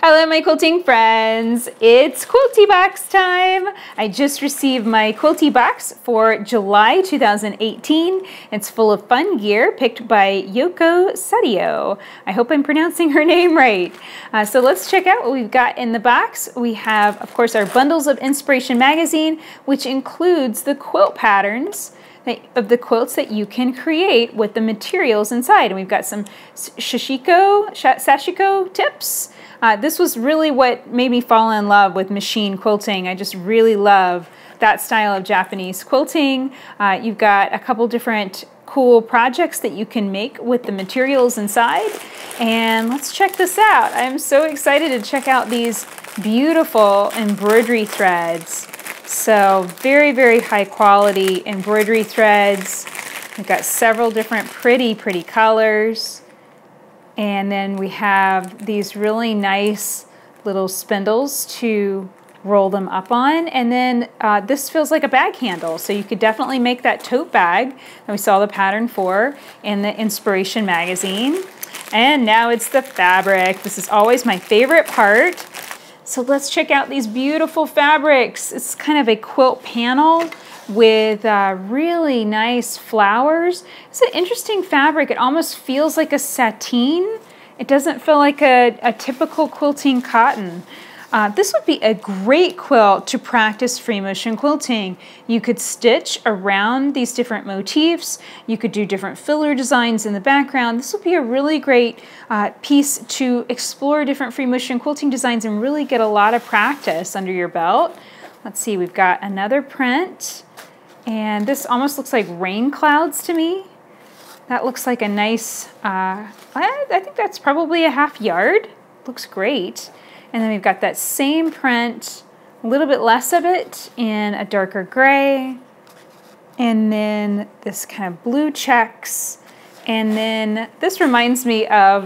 Hello my quilting friends, it's Quilty Box time. I just received my Quilty Box for July 2018. It's full of fun gear picked by Yoko Sadio. I hope I'm pronouncing her name right. So let's check out what we've got in the box. We have, of course, our Bundles of Inspiration magazine, which includes the quilt patterns of the quilts that you can create with the materials inside. And we've got some sashiko tips. This was really what made me fall in love with machine quilting. I just really love that style of Japanese quilting. You've got a couple different cool projects that you can make with the materials inside. And let's check this out. I'm so excited to check out these beautiful embroidery threads. So very, very high quality embroidery threads. We've got several different pretty colors. And then we have these really nice little spindles to roll them up on. And then this feels like a bag handle. So you could definitely make that tote bag that we saw the pattern for in the Inspiration magazine. And now it's the fabric. This is always my favorite part. So let's check out these beautiful fabrics. It's kind of a quilt panel with really nice flowers. It's an interesting fabric. It almost feels like a sateen. It doesn't feel like a typical quilting cotton. This would be a great quilt to practice free motion quilting. You could stitch around these different motifs. You could do different filler designs in the background. This would be a really great piece to explore different free motion quilting designs and really get a lot of practice under your belt. Let's see, we've got another print. And this almost looks like rain clouds to me. That looks like a nice, I think that's probably a ½ yard. Looks great. And then we've got that same print, a little bit less of it in a darker gray. And then this kind of blue checks. And then this reminds me of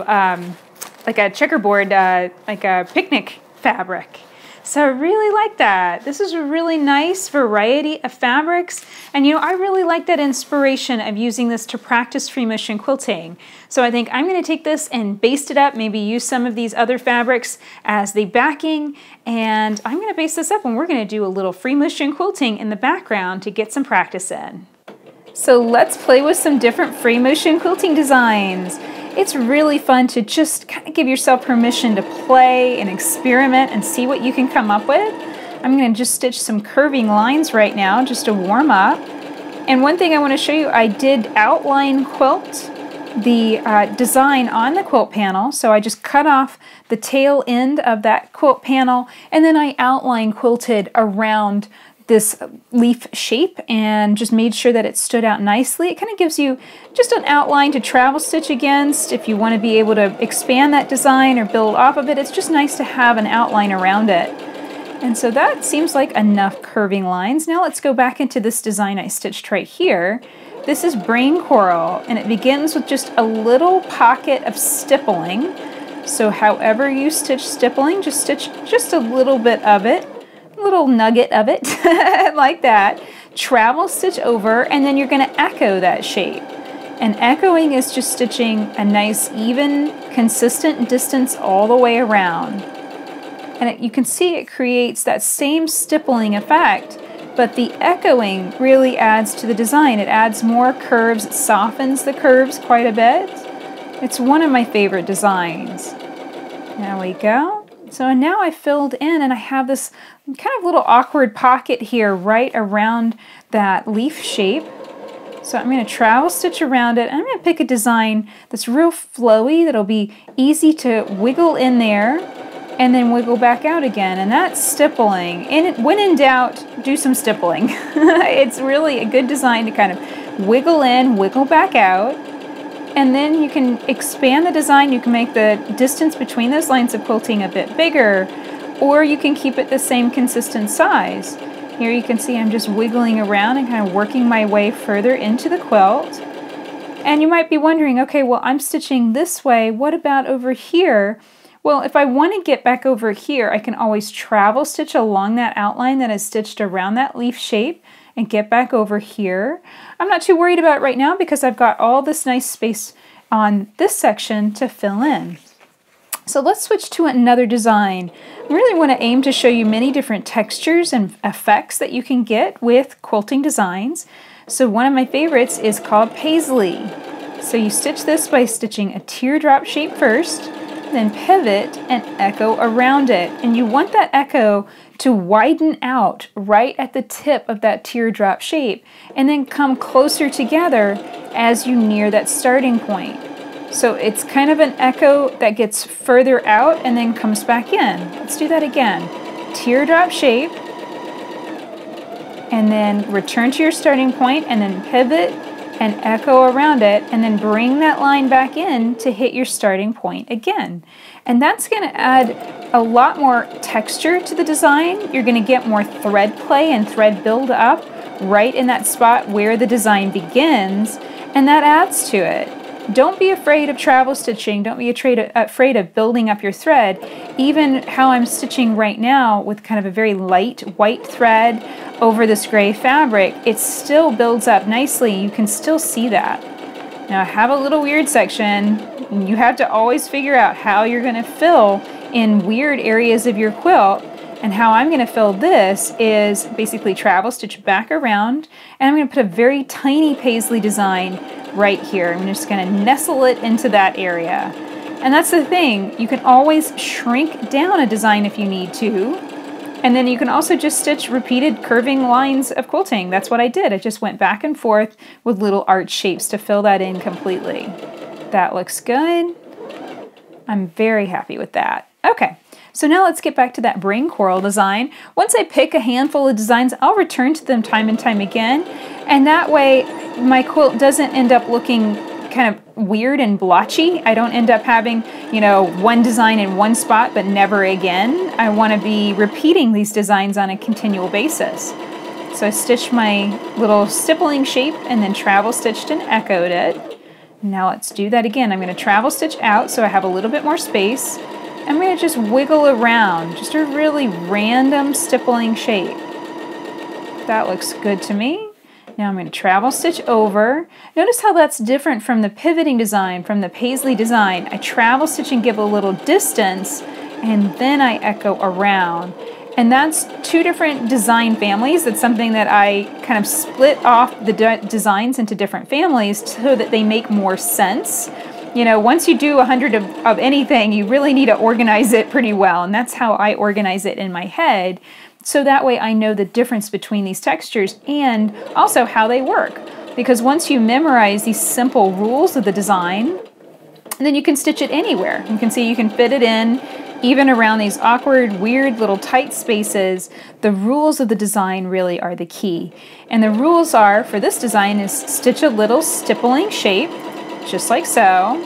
like a checkerboard, like a picnic fabric. So I really like that. This is a really nice variety of fabrics. And you know, I really like that inspiration of using this to practice free motion quilting. So I think I'm gonna take this and baste it up, maybe use some of these other fabrics as the backing, and I'm gonna baste this up and we're gonna do a little free motion quilting in the background to get some practice in. So let's play with some different free motion quilting designs. It's really fun to just kind of give yourself permission to play and experiment and see what you can come up with. I'm going to just stitch some curving lines right now just to warm up. And one thing I want to show you, I did outline quilt the design on the quilt panel. So I just cut off the tail end of that quilt panel and then I outline quilted around this leaf shape and just made sure that it stood out nicely. It kind of gives you just an outline to travel stitch against if you want to be able to expand that design or build off of it. It's just nice to have an outline around it. And so that seems like enough curving lines. Now let's go back into this design I stitched right here. This is Brain Coral and it begins with just a little pocket of stippling. So however you stitch stippling, just stitch just a little bit of it. Little nugget of it like that, travel stitch over, and then you're going to echo that shape. And echoing is just stitching a nice even consistent distance all the way around, and you can see it creates that same stippling effect, but the echoing really adds to the design. It adds more curves, it softens the curves quite a bit. It's one of my favorite designs. There we go. So now I filled in and I have this kind of little awkward pocket here right around that leaf shape. So I'm going to travel stitch around it and I'm going to pick a design that's real flowy, that'll be easy to wiggle in there and then wiggle back out again. And that's stippling. And when in doubt, do some stippling. It's really a good design to kind of wiggle in, wiggle back out. And then you can expand the design. You can make the distance between those lines of quilting a bit bigger, or you can keep it the same consistent size. Here you can see I'm just wiggling around and kind of working my way further into the quilt. And you might be wondering, okay, well, I'm stitching this way. What about over here? Well, if I want to get back over here, I can always travel stitch along that outline that is stitched around that leaf shape and get back over here. I'm not too worried about it right now because I've got all this nice space on this section to fill in. So let's switch to another design. I really want to aim to show you many different textures and effects that you can get with quilting designs. So one of my favorites is called Paisley. So you stitch this by stitching a teardrop shape first, then pivot and echo around it. And you want that echo to widen out right at the tip of that teardrop shape and then come closer together as you near that starting point. So it's kind of an echo that gets further out and then comes back in. Let's do that again. Teardrop shape, and then return to your starting point and then pivot and echo around it, and then bring that line back in to hit your starting point again. And that's going to add a lot more texture to the design. You're going to get more thread play and thread build up right in that spot where the design begins, and that adds to it. Don't be afraid of travel stitching. Don't be afraid of building up your thread. Even how I'm stitching right now with kind of a very light white thread over this gray fabric, it still builds up nicely. You can still see that. Now I have a little weird section. You have to always figure out how you're going to fill in weird areas of your quilt. And how I'm going to fill this is basically travel stitch back around, and I'm going to put a very tiny Paisley design right here. I'm just going to nestle it into that area. And that's the thing, you can always shrink down a design if you need to, and then you can also just stitch repeated curving lines of quilting. That's what I did. I just went back and forth with little arch shapes to fill that in completely. That looks good. I'm very happy with that. Okay. So now let's get back to that brain coral design. Once I pick a handful of designs, I'll return to them time and time again. And that way my quilt doesn't end up looking kind of weird and blotchy. I don't end up having, you know, one design in one spot but never again. I want to be repeating these designs on a continual basis. So I stitched my little stippling shape and then travel stitched and echoed it. Now let's do that again. I'm going to travel stitch out so I have a little bit more space. I'm going to just wiggle around, just a really random stippling shape. That looks good to me. Now I'm going to travel stitch over. Notice how that's different from the pivoting design, from the Paisley design. I travel stitch and give a little distance, and then I echo around. And that's two different design families. That's something that I kind of split off the designs into different families so that they make more sense. You know, once you do 100 of anything, you really need to organize it pretty well, and that's how I organize it in my head, so that way I know the difference between these textures and also how they work. Because once you memorize these simple rules of the design, then you can stitch it anywhere. You can see you can fit it in even around these awkward, weird little tight spaces. The rules of the design really are the key. And the rules are, for this design, is stitch a little stippling shape, just like so.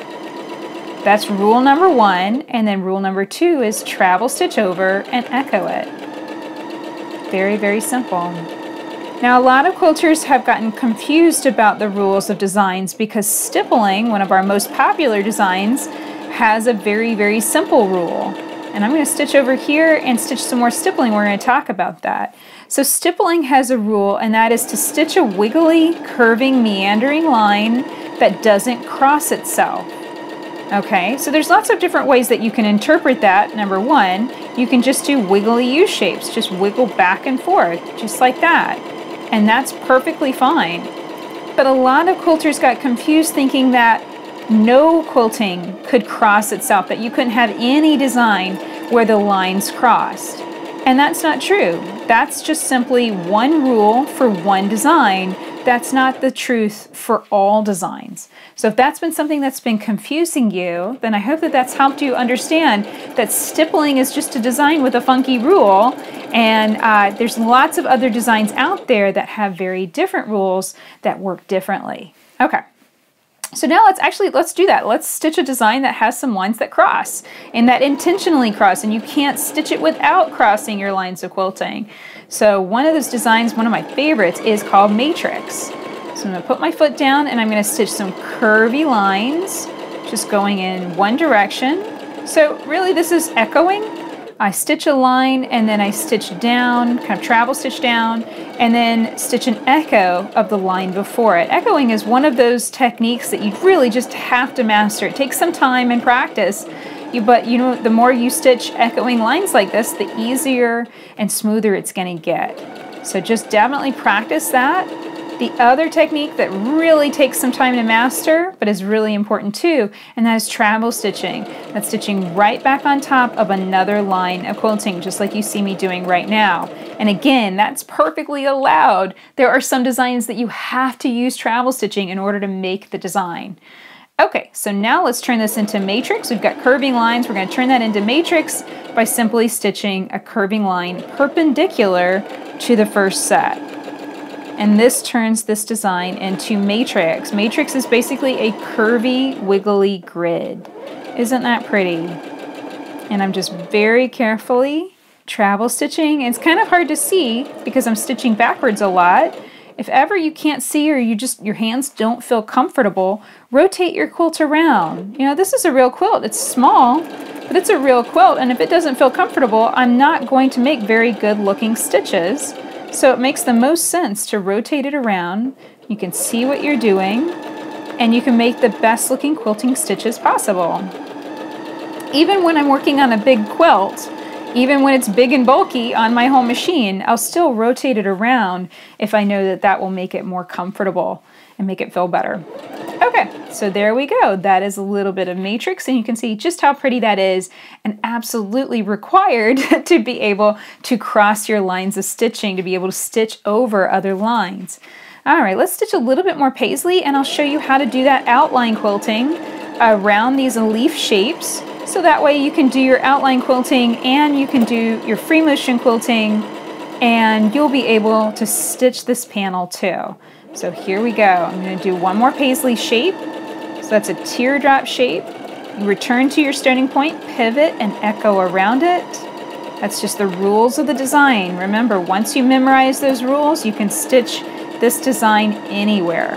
That's rule number 1, and then rule number 2 is travel stitch over and echo it. Very, very simple. Now a lot of quilters have gotten confused about the rules of designs because stippling, one of our most popular designs, has a very, very simple rule. And I'm going to stitch over here and stitch some more stippling. We're going to talk about that. So stippling has a rule, and that is to stitch a wiggly, curving, meandering line that doesn't cross itself. Okay, so there's lots of different ways that you can interpret that. Number 1, you can just do wiggly U-shapes, just wiggle back and forth, just like that. And that's perfectly fine. But a lot of quilters got confused thinking that no quilting could cross itself, that you couldn't have any design where the lines crossed. And that's not true. That's just simply one rule for one design. That's not the truth for all designs. So if that's been something that's been confusing you, then I hope that that's helped you understand that stippling is just a design with a funky rule, and there's lots of other designs out there that have very different rules that work differently. Okay. So now let's do that. Let's stitch a design that has some lines that cross and that intentionally cross, and you can't stitch it without crossing your lines of quilting. So one of those designs, one of my favorites, is called Matrix. So I'm going to put my foot down and I'm going to stitch some curvy lines, just going in one direction. So really this is echoing. I stitch a line and then I stitch down, kind of travel stitch down, and then stitch an echo of the line before it. Echoing is one of those techniques that you really just have to master. It takes some time and practice. But you know, the more you stitch echoing lines like this, the easier and smoother it's going to get. So just definitely practice that. The other technique that really takes some time to master, but is really important too, and that is travel stitching. That's stitching right back on top of another line of quilting, just like you see me doing right now. And again, that's perfectly allowed. There are some designs that you have to use travel stitching in order to make the design. Okay, so now let's turn this into matrix. We've got curving lines. We're going to turn that into matrix by simply stitching a curving line perpendicular to the first set. And this turns this design into matrix. Matrix is basically a curvy, wiggly grid. Isn't that pretty? And I'm just very carefully travel stitching. It's kind of hard to see because I'm stitching backwards a lot. If ever you can't see or your hands don't feel comfortable, rotate your quilt around. You know, this is a real quilt. It's small, but it's a real quilt. And if it doesn't feel comfortable, I'm not going to make very good looking stitches. So it makes the most sense to rotate it around. You can see what you're doing, and you can make the best looking quilting stitches possible. Even when I'm working on a big quilt, even when it's big and bulky on my home machine, I'll still rotate it around if I know that that will make it more comfortable and make it feel better. Okay, so there we go. That is a little bit of matrix, and you can see just how pretty that is, and absolutely required to be able to cross your lines of stitching, to be able to stitch over other lines. All right, let's stitch a little bit more paisley, and I'll show you how to do that outline quilting around these leaf shapes. So that way you can do your outline quilting and you can do your free motion quilting, and you'll be able to stitch this panel too. So here we go. I'm going to do one more paisley shape. So that's a teardrop shape. You return to your starting point, pivot, and echo around it. That's just the rules of the design. Remember, once you memorize those rules, you can stitch this design anywhere.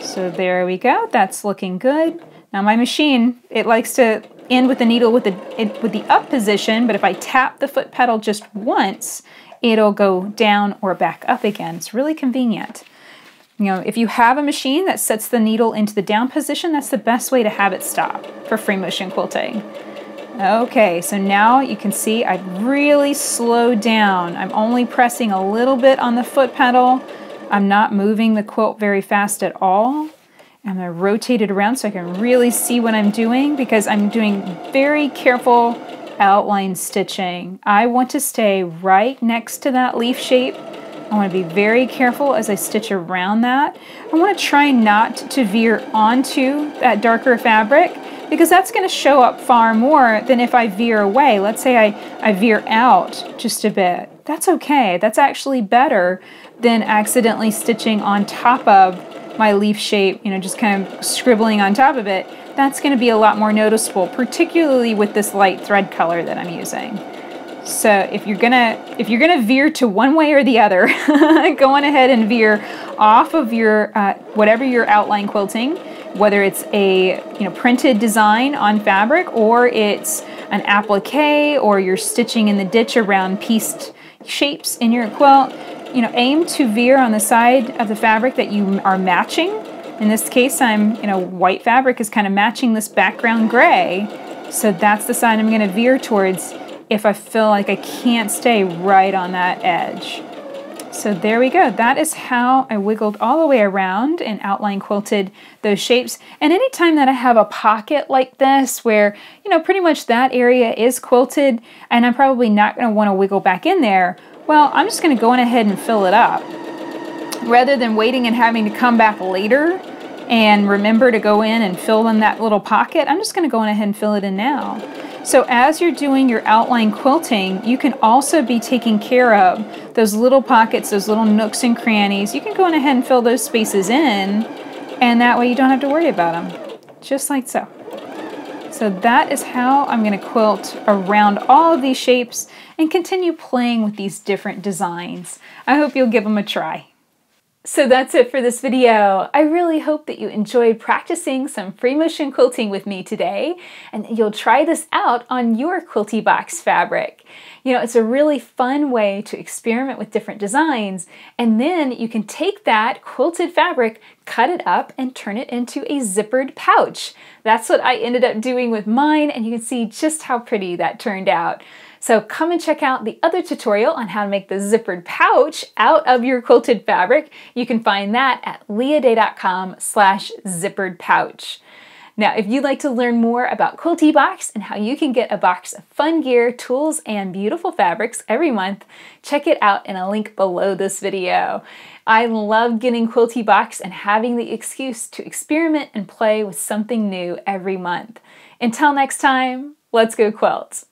So there we go. That's looking good. Now my machine, it likes to end with the needle with the up position, but if I tap the foot pedal just once, it'll go down or back up again. It's really convenient. You know, if you have a machine that sets the needle into the down position, that's the best way to have it stop for free motion quilting. Okay, so now you can see I've really slowed down. I'm only pressing a little bit on the foot pedal. I'm not moving the quilt very fast at all. I'm going to rotate it around so I can really see what I'm doing, because I'm doing very careful outline stitching. I want to stay right next to that leaf shape. I want to be very careful as I stitch around that. I want to try not to veer onto that darker fabric, because that's going to show up far more than if I veer away. Let's say I veer out just a bit. That's okay. That's actually better than accidentally stitching on top of my leaf shape, you know, just kind of scribbling on top of it. That's going to be a lot more noticeable, particularly with this light thread color that I'm using. So if you're gonna veer to one way or the other, go on ahead and veer off of your whatever you're outline quilting, whether it's a printed design on fabric, or it's an applique, or you're stitching in the ditch around pieced shapes in your quilt. You know, aim to veer on the side of the fabric that you are matching. In this case, white fabric is kind of matching this background gray, so that's the side I'm going to veer towards if I feel like I can't stay right on that edge. So there we go. That is how I wiggled all the way around and outline quilted those shapes. And anytime that I have a pocket like this where, pretty much that area is quilted and I'm probably not going to want to wiggle back in there, well, I'm just going to go on ahead and fill it up. Rather than waiting and having to come back later and remember to go in and fill in that little pocket, I'm just going to go on ahead and fill it in now. So as you're doing your outline quilting, you can also be taking care of those little pockets, those little nooks and crannies. You can go on ahead and fill those spaces in, and that way you don't have to worry about them, just like so. So that is how I'm going to quilt around all of these shapes and continue playing with these different designs. I hope you'll give them a try. So that's it for this video. I really hope that you enjoyed practicing some free motion quilting with me today, and you'll try this out on your Quilty Box fabric. It's a really fun way to experiment with different designs, and then you can take that quilted fabric, cut it up, and turn it into a zippered pouch. That's what I ended up doing with mine, and you can see just how pretty that turned out. So come and check out the other tutorial on how to make the zippered pouch out of your quilted fabric. You can find that at leahday.com/zippered pouch. Now, if you'd like to learn more about Quilty Box and how you can get a box of fun gear, tools, and beautiful fabrics every month, check it out in a link below this video. I love getting Quilty Box and having the excuse to experiment and play with something new every month. Until next time, let's go quilt!